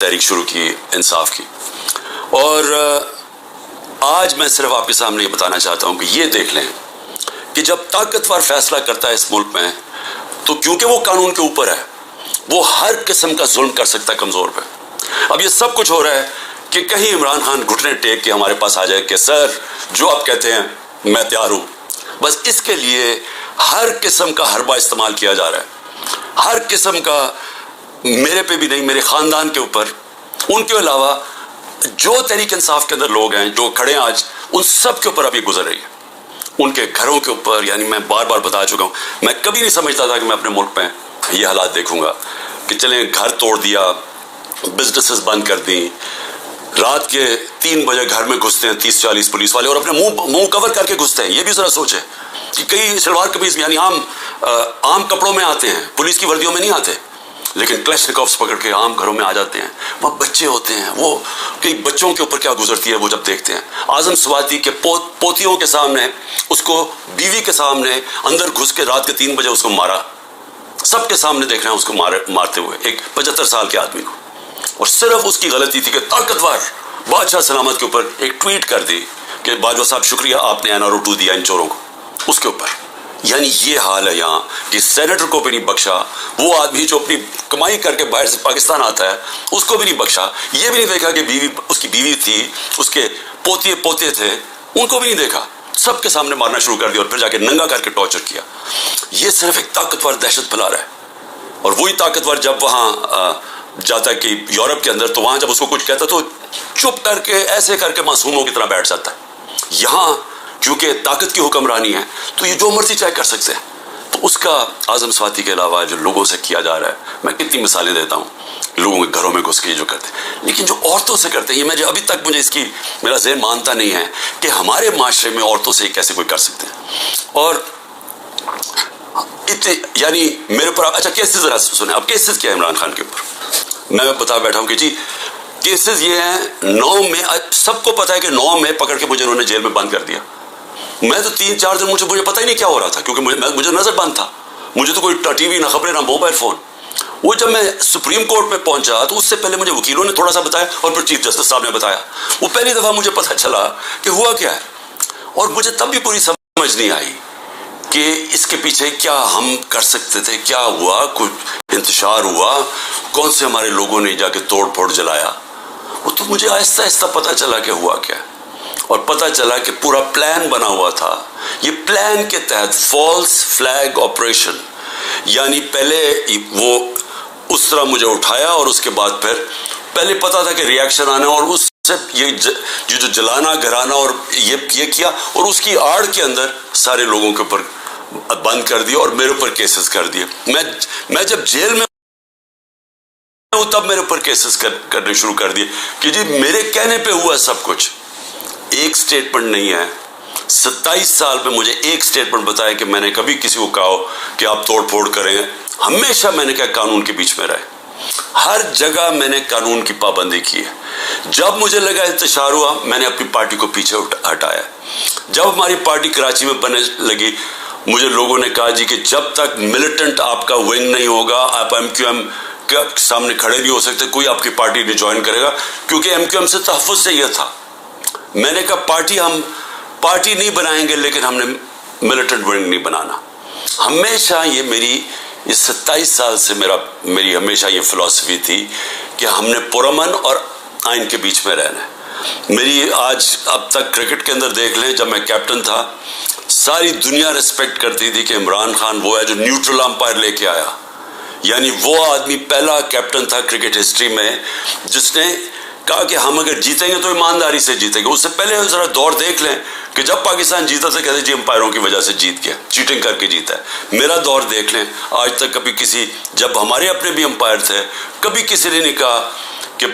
तहरीक शुरू की इंसाफ की। और आज मैं सिर्फ आपके सामने ये बताना चाहता हूँ कि ये देख लें कि जब ताकतवर फैसला करता है इस मुल्क में, तो क्योंकि वो कानून के ऊपर है, वो हर किस्म का जुल्म कर सकता है कमज़ोर पे। अब ये सब कुछ हो रहा है कि कहीं इमरान खान घुटने टेक के हमारे पास आ जाए कि सर जो आप कहते हैं मैं तैयार हूँ। बस इसके लिए हर किस्म का हरबा इस्तेमाल किया जा रहा है, हर किस्म का, मेरे पे भी नहीं, मेरे ख़ानदान के ऊपर, उनके अलावा जो तहरीक इंसाफ के अंदर लोग हैं जो खड़े हैं आज, उन सब के ऊपर अभी गुजर रही है, उनके घरों के ऊपर। यानी मैं बार बार बता चुका हूँ, मैं कभी नहीं समझता था कि मैं अपने मुल्क में ये हालात देखूंगा कि चलें घर तोड़ दिया, बिजनेसेस बंद कर दी, रात के 3 बजे घर में घुसते हैं 30-40 पुलिस वाले और अपने मुंह कवर करके घुसते हैं। ये भी जरा सोचें कि कई सलवार कमीज यानी आम कपड़ों में आते हैं, पुलिस की वर्दियों में नहीं आते, लेकिन क्लैशनिकोव्स पकड़ के आम घरों में आ जाते हैं। वहाँ बच्चे होते हैं, वो कई बच्चों के ऊपर क्या गुजरती है वो जब देखते हैं। आजम स्वाति के पोतियों के सामने, उसको बीवी के सामने अंदर घुस के रात के 3 बजे उसको मारा, सबके सामने देख रहे हैं उसको मारते हुए एक 75 साल के आदमी को। और सिर्फ उसकी गलती थी कि ताकतवर बादशाह सलामत के ऊपर एक ट्वीट कर दी कि बाजवा साहब शुक्रिया आपने NRO 2 दिया इन चोरों को, उसके ऊपर। यानी ये हाल है यहाँ कि सेनेटर को भी नहीं बख्शा, वो आदमी जो अपनी कमाई करके बाहर से पाकिस्तान आता है उसको भी नहीं बख्शा, ये भी नहीं देखा कि बीवी, उसकी बीवी थी, उसके पोते थे, उनको भी नहीं देखा, सबके सामने मारना शुरू कर दिया और फिर जाके नंगा करके टॉर्चर किया। ये सिर्फ एक ताकतवर दहशत फैला रहा है। और वही ताकतवर जब वहाँ जाता है कि यूरोप के अंदर, तो वहाँ जब उसको कुछ कहता तो चुप करके ऐसे करके मासूमों की तरह बैठ जाता है। यहाँ क्योंकि ताकत की हुक्मरानी है तो ये जो मर्जी चाहे कर सकते हैं। तो उसका आजम स्वाति के अलावा जो लोगों से किया जा रहा है, मैं कितनी मिसालें देता हूँ लोगों के घरों में घुस के जो करते हैं, लेकिन जो औरतों से करते हैं, ये अभी तक मुझे इसकी मेरा ज़हन मानता नहीं है कि हमारे माशरे में औरतों से कैसे कोई कर सकते हैं। और इतने यानी मेरे ऊपर, अच्छा केसेस जरा सुने, अब केसेस क्या है इमरान खान के ऊपर, मैं बता बैठा हूँ कि जी केसेस ये हैं 9 में, सबको पता है कि 9 में पकड़ के मुझे उन्होंने जेल में बंद कर दिया। मैं तो 3-4 दिन मुझे पता ही नहीं क्या हो रहा था, क्योंकि मुझे नजर बंद था, मुझे तो कोई टीवी ना खबरें ना मोबाइल फोन। वो जब मैं सुप्रीम कोर्ट में पहुंचा तो उससे पहले मुझे वकीलों ने थोड़ा सा बताया और फिर चीफ जस्टिस साहब ने बताया। वो पहली दफा मुझे पता चला कि हुआ क्या है, और मुझे तब भी पूरी समझ नहीं आई कि इसके पीछे क्या हम कर सकते थे, क्या हुआ, कुछ इंतशार हुआ, कौन से हमारे लोगों ने जाके तोड़ फोड़ जलाया। वो तो मुझे आहिस्ता आहिस्ता पता चला कि हुआ क्या, और पता चला कि पूरा प्लान बना हुआ था। ये प्लान के तहत फॉल्स फ्लैग ऑपरेशन, यानी पहले वो उस तरह मुझे उठाया और उसके बाद फिर पहले पता था कि रिएक्शन आना, और उससे ये जो जलाना घराना और ये किया, और उसकी आड़ के अंदर सारे लोगों के ऊपर बंद कर दिया और मेरे ऊपर केसेस कर दिए। मैं जब जेल में तब मेरे ऊपर केसेस करने शुरू कर दिए कि जी मेरे कहने पे हुआ सब कुछ। एक स्टेटमेंट नहीं है, 27 साल में मुझे एक स्टेटमेंट बताया कि मैंने कभी किसी को कहा कि आप तोड़ फोड़ करें। हमेशा मैंने कहा कानून के बीच में रहे, हर जगह मैंने कानून की पाबंदी की है। जब मुझे लगा इंतशार हुआ, मैंने अपनी पार्टी को पीछे हटाया। जब हमारी पार्टी कराची में बनने लगी, मुझे लोगों ने कहा जी कि जब तक मिलिटेंट आपका विंग नहीं होगा, आप MQM के सामने खड़े भी हो सकते, कोई आपकी पार्टी नहीं ज्वाइन करेगा, क्योंकि MQM से तहफ़्फ़ुज़ से यह था। मैंने कहा हम पार्टी नहीं बनाएंगे, लेकिन हमने मिलिटेंट विंग नहीं बनाना। हमेशा ये मेरी 27 साल से मेरी हमेशा ये फिलॉसफी थी कि हमने पुरअमन और आइन के बीच में रहना है। मेरी आज अब तक क्रिकेट के अंदर देख लें, जब मैं कैप्टन था सारी दुनिया रिस्पेक्ट करती थी कि इमरान खान वो है जो न्यूट्रल अंपायर लेके आया। यानी वो आदमी पहला कैप्टन था क्रिकेट हिस्ट्री में जिसने कहा कि हम अगर जीतेंगे तो ईमानदारी से जीतेंगे। उससे पहले जरा दौर देख लें कि जब पाकिस्तान जीता था कहते जी अंपायरों की वजह से जीत गया, चीटिंग करके जीता है। मेरा दौर देख लें, आज तक कभी किसी, जब हमारे अपने भी अंपायर थे, कभी किसी ने नहीं कहा कि